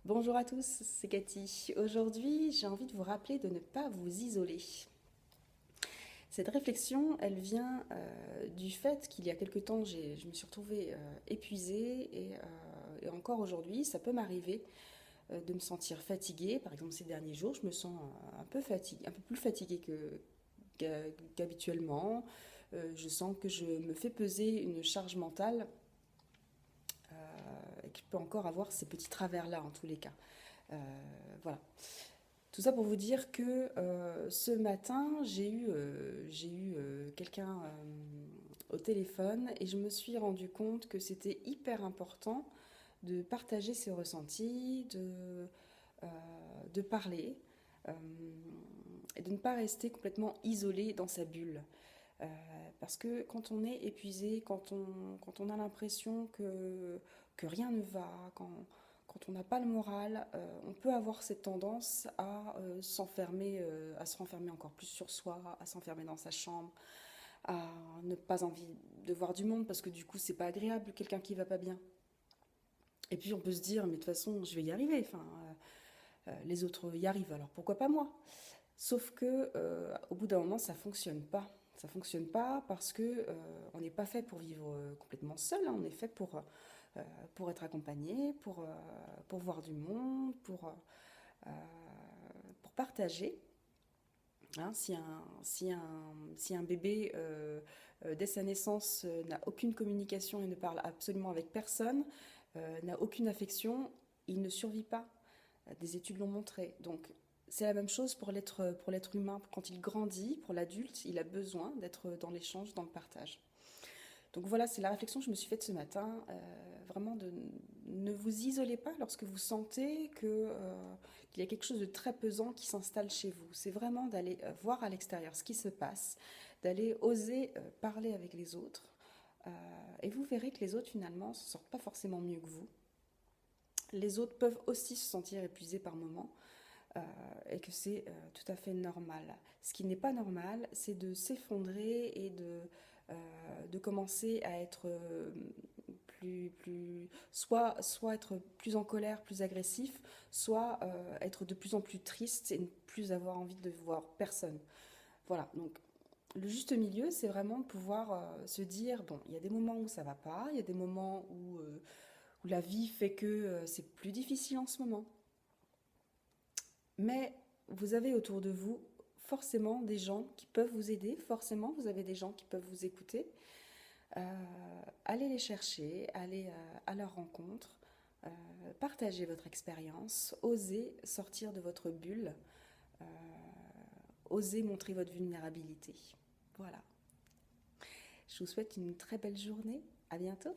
Bonjour à tous, c'est Cathy. Aujourd'hui, j'ai envie de vous rappeler de ne pas vous isoler. Cette réflexion, elle vient du fait qu'il y a quelque temps, je me suis retrouvée épuisée et encore aujourd'hui, ça peut m'arriver de me sentir fatiguée. Par exemple, ces derniers jours, je me sens un peu fatiguée, un peu plus fatiguée qu'habituellement. Je sens que je me fais peser une charge mentale et que je peux encore avoir ces petits travers-là en tous les cas. Euh, voilà. Tout ça pour vous dire que ce matin, j'ai eu quelqu'un au téléphone et je me suis rendu compte que c'était hyper important de partager ses ressentis, euh, de parler euh, et de ne pas rester complètement isolé dans sa bulle. Euh, Parce que quand on est épuisé, quand on a l'impression que rien ne va, quand on n'a pas le moral, on peut avoir cette tendance à se renfermer encore plus sur soi, à s'enfermer dans sa chambre, à ne pas envie de voir du monde parce que du coup c'est pas agréable quelqu'un qui va pas bien. Et puis on peut se dire mais de toute façon je vais y arriver, les autres y arrivent alors pourquoi pas moi? Sauf que au bout d'un moment, ça fonctionne pas. Ça fonctionne pas parce que on n'est pas fait pour vivre complètement seul, hein. On est fait pour être accompagné, pour voir du monde, euh, pour partager. Hein. Si un bébé, dès sa naissance, n'a aucune communication et ne parle absolument avec personne, n'a aucune affection, il ne survit pas. Des études l'ont montré. Donc, c'est la même chose pour l'être humain. Quand il grandit, pour l'adulte, il a besoin d'être dans l'échange, dans le partage. Donc voilà, c'est la réflexion que je me suis faite ce matin. Vraiment, ne vous isolez pas lorsque vous sentez qu'il y a quelque chose de très pesant qui s'installe chez vous. C'est vraiment d'aller voir à l'extérieur ce qui se passe, d'aller oser parler avec les autres. Euh, et vous verrez que les autres, finalement, ne se sortent pas forcément mieux que vous. Les autres peuvent aussi se sentir épuisés par moments euh, et que c'est tout à fait normal. Ce qui n'est pas normal, c'est de s'effondrer et de commencer à être soit être plus en colère, plus agressif, soit être de plus en plus triste et ne plus avoir envie de voir personne. Voilà, donc le juste milieu, c'est vraiment de pouvoir se dire, bon, il y a des moments où ça va pas, il y a des moments où la vie fait que c'est plus difficile en ce moment. Mais vous avez autour de vous forcément des gens qui peuvent vous aider, forcément vous avez des gens qui peuvent vous écouter. Allez les chercher, allez à leur rencontre, euh, partagez votre expérience, osez sortir de votre bulle, euh, osez montrer votre vulnérabilité. Voilà. Je vous souhaite une très belle journée. À bientôt.